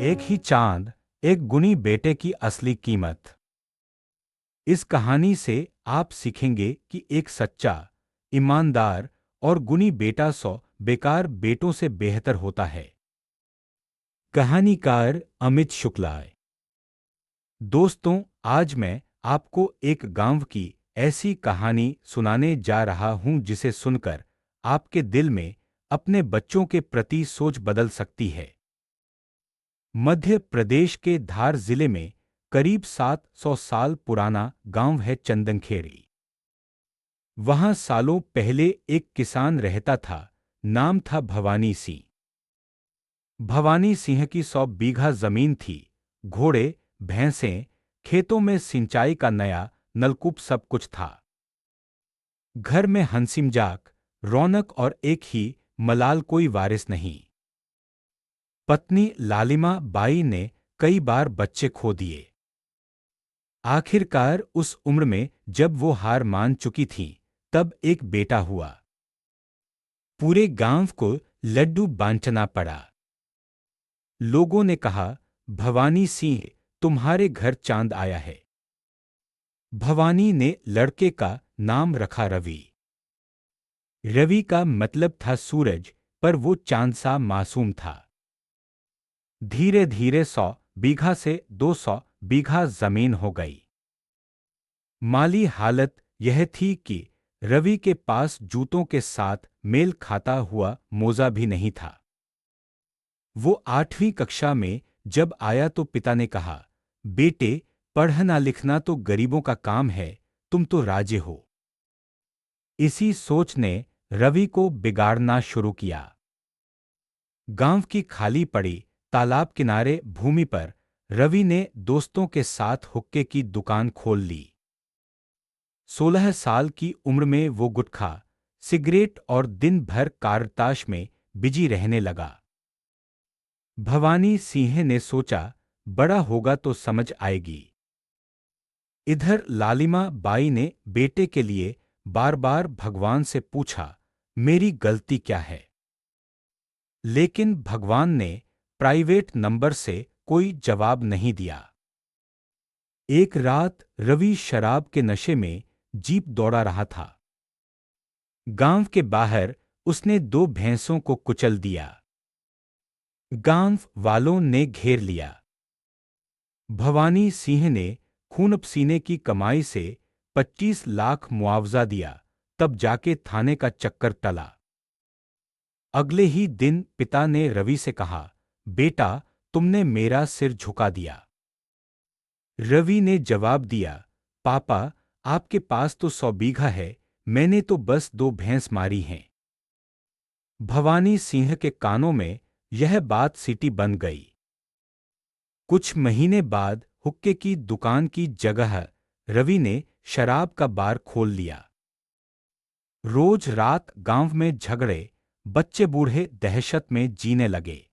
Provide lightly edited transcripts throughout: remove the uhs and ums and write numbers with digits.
एक ही चांद, एक गुणी बेटे की असली कीमत। इस कहानी से आप सीखेंगे कि एक सच्चा, ईमानदार और गुणी बेटा 100 बेकार बेटों से बेहतर होता है। कहानीकार अमित शुक्ला। दोस्तों, आज मैं आपको एक गांव की ऐसी कहानी सुनाने जा रहा हूं जिसे सुनकर आपके दिल में अपने बच्चों के प्रति सोच बदल सकती है। मध्य प्रदेश के धार जिले में करीब 700 साल पुराना गांव है चंदनखेड़ी। वहां सालों पहले एक किसान रहता था। नाम था भवानी सिंह। भवानी सिंह की 100 बीघा जमीन थी। घोड़े, भैंसें, खेतों में सिंचाई का नया नलकूप, सब कुछ था। घर में हंसी मजाक, रौनक और एक ही मलाल, कोई वारिस नहीं। पत्नी लालिमा बाई ने कई बार बच्चे खो दिए। आखिरकार उस उम्र में जब वो हार मान चुकी थीं, तब एक बेटा हुआ। पूरे गांव को लड्डू बांटना पड़ा। लोगों ने कहा, भवानी सिंह, तुम्हारे घर चांद आया है। भवानी ने लड़के का नाम रखा रवि। रवि का मतलब था सूरज, पर वो चांद सा मासूम था। धीरे धीरे 100 बीघा से 200 बीघा जमीन हो गई। माली हालत यह थी कि रवि के पास जूतों के साथ मेल खाता हुआ मोजा भी नहीं था। वो 8वीं कक्षा में जब आया तो पिता ने कहा, बेटे, पढ़ना लिखना तो गरीबों का काम है, तुम तो राजे हो। इसी सोच ने रवि को बिगाड़ना शुरू किया। गांव की खाली पड़ी तालाब किनारे भूमि पर रवि ने दोस्तों के साथ हुक्के की दुकान खोल ली। 16 साल की उम्र में वो गुटखा, सिगरेट और दिन भर कारताश में बिजी रहने लगा। भवानी सिंह ने सोचा, बड़ा होगा तो समझ आएगी। इधर लालिमा बाई ने बेटे के लिए बार बार भगवान से पूछा, मेरी गलती क्या है? लेकिन भगवान ने प्राइवेट नंबर से कोई जवाब नहीं दिया। एक रात रवि शराब के नशे में जीप दौड़ा रहा था। गांव के बाहर उसने 2 भैंसों को कुचल दिया। गांव वालों ने घेर लिया। भवानी सिंह ने खून पसीने की कमाई से 25 लाख मुआवजा दिया, तब जाके थाने का चक्कर टला। अगले ही दिन पिता ने रवि से कहा, बेटा, तुमने मेरा सिर झुका दिया। रवि ने जवाब दिया, पापा, आपके पास तो 100 बीघा है, मैंने तो बस 2 भैंस मारी हैं। भवानी सिंह के कानों में यह बात सीटी बन गई। कुछ महीने बाद हुक्के की दुकान की जगह रवि ने शराब का बार खोल लिया। रोज रात गांव में झगड़े, बच्चे बूढ़े दहशत में जीने लगे।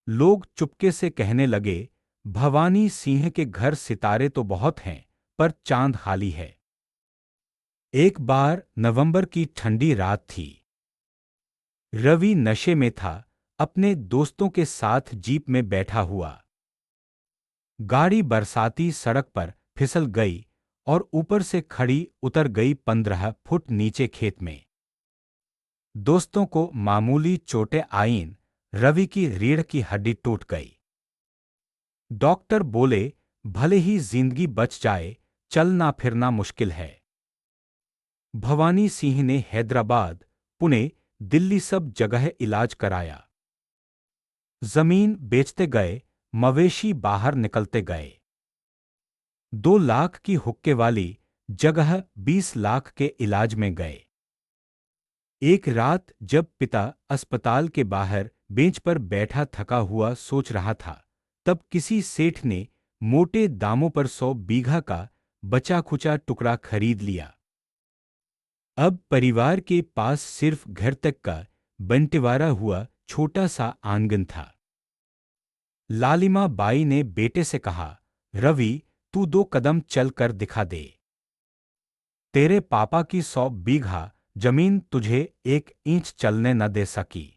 लोग चुपके से कहने लगे, भवानी सिंह के घर सितारे तो बहुत हैं, पर चांद खाली है। एक बार नवंबर की ठंडी रात थी। रवि नशे में था, अपने दोस्तों के साथ जीप में बैठा हुआ। गाड़ी बरसाती सड़क पर फिसल गई और ऊपर से खड़ी उतर गई 15 फुट नीचे खेत में। दोस्तों को मामूली चोटें आईं, रवि की रीढ़ की हड्डी टूट गई। डॉक्टर बोले, भले ही जिंदगी बच जाए, चलना फिरना मुश्किल है। भवानी सिंह ने हैदराबाद, पुणे, दिल्ली सब जगह इलाज कराया। जमीन बेचते गए, मवेशी बाहर निकलते गए। 2 लाख की हुक्के वाली जगह 20 लाख के इलाज में गए। एक रात जब पिता अस्पताल के बाहर बेंच पर बैठा थका हुआ सोच रहा था, तब किसी सेठ ने मोटे दामों पर 100 बीघा का बचा खुचा टुकड़ा खरीद लिया। अब परिवार के पास सिर्फ घर तक का बंटवारा हुआ छोटा सा आंगन था। लालिमा बाई ने बेटे से कहा, रवि, तू 2 कदम चल कर दिखा दे। तेरे पापा की 100 बीघा जमीन तुझे 1 इंच चलने न दे सकी।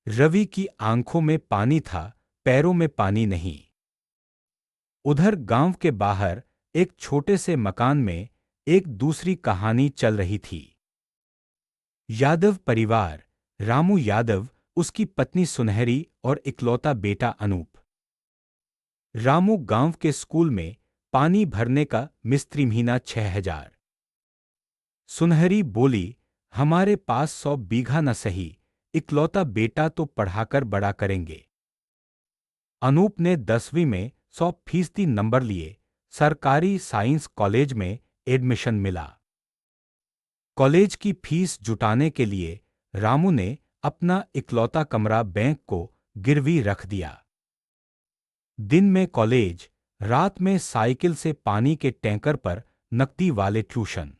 रवि की आंखों में पानी था, पैरों में पानी नहीं। उधर गांव के बाहर एक छोटे से मकान में एक दूसरी कहानी चल रही थी। यादव परिवार, रामू यादव, उसकी पत्नी सुनहरी और इकलौता बेटा अनूप। रामू गांव के स्कूल में पानी भरने का मिस्त्री, महीना 6,000। सुनहरी बोली, हमारे पास 100 बीघा न सही, इकलौता बेटा तो पढ़ाकर बड़ा करेंगे। अनूप ने 10वीं में 100% नंबर लिए, सरकारी साइंस कॉलेज में एडमिशन मिला। कॉलेज की फीस जुटाने के लिए रामू ने अपना इकलौता कमरा बैंक को गिरवी रख दिया। दिन में कॉलेज, रात में साइकिल से पानी के टैंकर पर नकदी वाले ट्यूशन।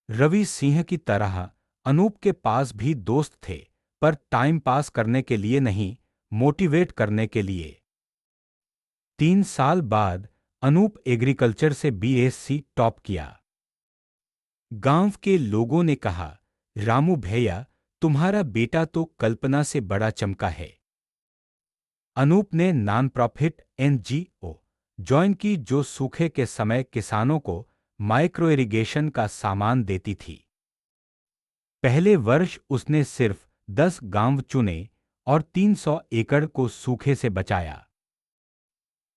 रवि सिंह की तरह अनूप के पास भी दोस्त थे, पर टाइम पास करने के लिए नहीं, मोटिवेट करने के लिए। 3 साल बाद अनूप एग्रीकल्चर से बीएससी टॉप किया। गांव के लोगों ने कहा, रामू भैया, तुम्हारा बेटा तो कल्पना से बड़ा चमका है। अनूप ने नॉन प्रॉफिट एनजीओ ज्वाइन की, जो सूखे के समय किसानों को माइक्रो इरिगेशन का सामान देती थी। पहले वर्ष उसने सिर्फ 10 गांव चुने और 300 एकड़ को सूखे से बचाया।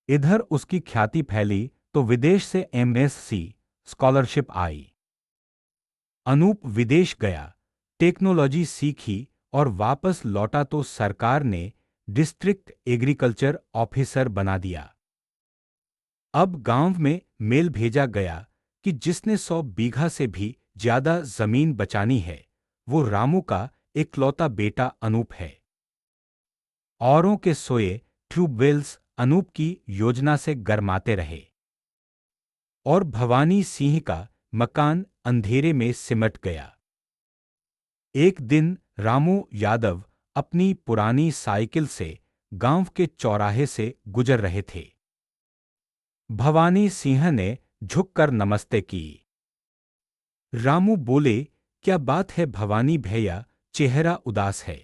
इधर उसकी ख्याति फैली तो विदेश से एमएससी स्कॉलरशिप आई। अनूप विदेश गया, टेक्नोलॉजी सीखी और वापस लौटा तो सरकार ने डिस्ट्रिक्ट एग्रीकल्चर ऑफिसर बना दिया। अब गांव में मेल भेजा गया कि जिसने 100 बीघा से भी ज्यादा जमीन बचानी है, वो रामू का इकलौता बेटा अनूप है। औरों के सोए ट्यूबवेल्स अनूप की योजना से गरमाते रहे और भवानी सिंह का मकान अंधेरे में सिमट गया। एक दिन रामू यादव अपनी पुरानी साइकिल से गांव के चौराहे से गुजर रहे थे। भवानी सिंह ने झुककर नमस्ते की। रामू बोले, क्या बात है भवानी भैया, चेहरा उदास है।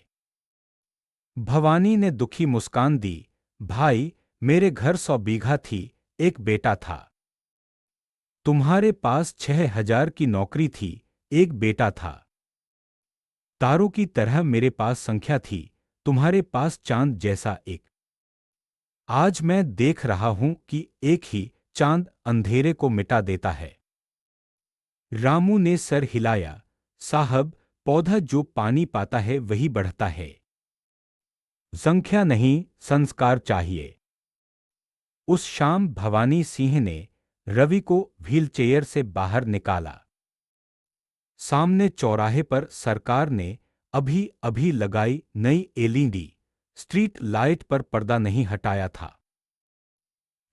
भवानी ने दुखी मुस्कान दी, भाई, मेरे घर 100 बीघा थी, एक बेटा था। तुम्हारे पास 6,000 की नौकरी थी, एक बेटा था। तारों की तरह मेरे पास संख्या थी, तुम्हारे पास चांद जैसा एक। आज मैं देख रहा हूं कि एक ही चांद अंधेरे को मिटा देता है। रामू ने सर हिलाया, साहब, पौधा जो पानी पाता है वही बढ़ता है। संख्या नहीं, संस्कार चाहिए। उस शाम भवानी सिंह ने रवि को व्हीलचेयर से बाहर निकाला। सामने चौराहे पर सरकार ने अभी अभी लगाई नई एलईडी स्ट्रीट लाइट पर पर्दा नहीं हटाया था।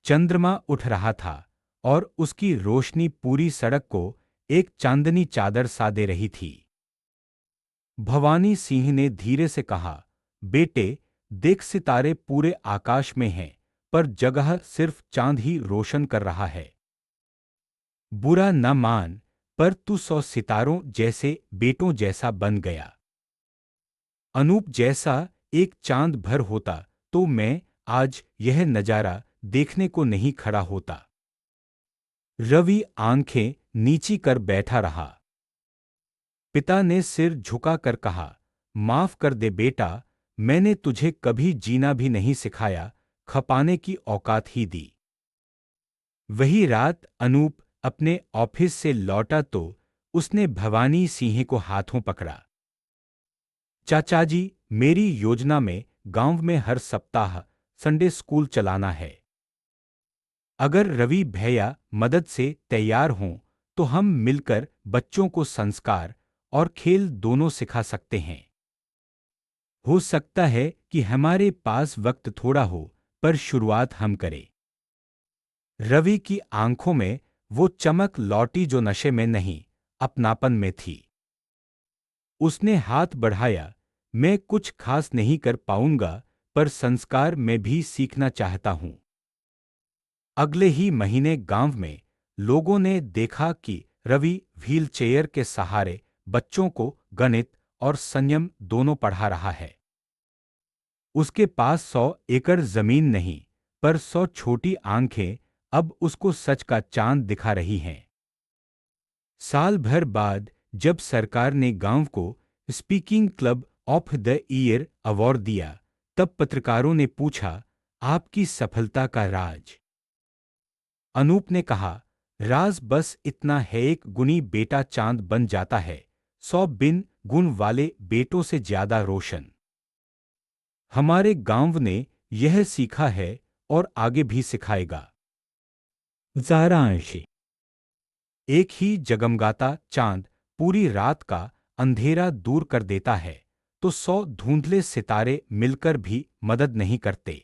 चंद्रमा उठ रहा था और उसकी रोशनी पूरी सड़क को एक चांदनी चादर सा दे रही थी। भवानी सिंह ने धीरे से कहा, बेटे, देख, सितारे पूरे आकाश में हैं, पर जगह सिर्फ चांद ही रोशन कर रहा है। बुरा न मान, पर तू 100 सितारों जैसे बेटों जैसा बन गया। अनूप जैसा एक चांद भर होता तो मैं आज यह नजारा देखने को नहीं खड़ा होता। रवि आंखें नीची कर बैठा रहा। पिता ने सिर झुकाकर कहा, माफ कर दे बेटा, मैंने तुझे कभी जीना भी नहीं सिखाया, खपाने की औकात ही दी। वही रात अनूप अपने ऑफिस से लौटा तो उसने भवानी सिंह को हाथों पकड़ा। चाचाजी, मेरी योजना में गांव में हर सप्ताह संडे स्कूल चलाना है। अगर रवि भैया मदद से तैयार हों तो हम मिलकर बच्चों को संस्कार और खेल दोनों सिखा सकते हैं। हो सकता है कि हमारे पास वक्त थोड़ा हो, पर शुरुआत हम करें। रवि की आंखों में वो चमक लौटी जो नशे में नहीं, अपनापन में थी। उसने हाथ बढ़ाया, मैं कुछ खास नहीं कर पाऊंगा, पर संस्कार मैं भी सीखना चाहता हूं। अगले ही महीने गांव में लोगों ने देखा कि रवि व्हीलचेयर के सहारे बच्चों को गणित और संयम दोनों पढ़ा रहा है। उसके पास 100 एकड़ जमीन नहीं, पर 100 छोटी आंखें अब उसको सच का चांद दिखा रही हैं। साल भर बाद जब सरकार ने गांव को speaking club of the year award दिया, तब पत्रकारों ने पूछा, आपकी सफलता का राज? अनूप ने कहा, राज बस इतना है, एक गुणी बेटा चांद बन जाता है, 100 बिन गुण वाले बेटों से ज्यादा रोशन। हमारे गांव ने यह सीखा है और आगे भी सिखाएगा। सारांश। एक ही जगमगाता चांद पूरी रात का अंधेरा दूर कर देता है, तो 100 धुंधले सितारे मिलकर भी मदद नहीं करते।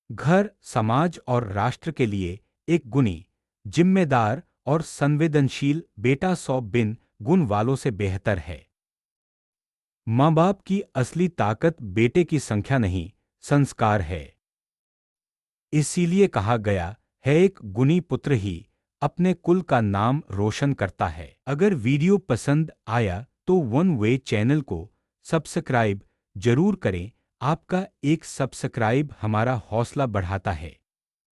घर, समाज और राष्ट्र के लिए एक गुणी, जिम्मेदार और संवेदनशील बेटा 100 बिन गुण वालों से बेहतर है। माँ बाप की असली ताकत बेटे की संख्या नहीं, संस्कार है। इसीलिए कहा गया है, एक गुणी पुत्र ही अपने कुल का नाम रोशन करता है। अगर वीडियो पसंद आया तो वन वे चैनल को सब्सक्राइब जरूर करें। आपका एक सब्सक्राइब हमारा हौसला बढ़ाता है।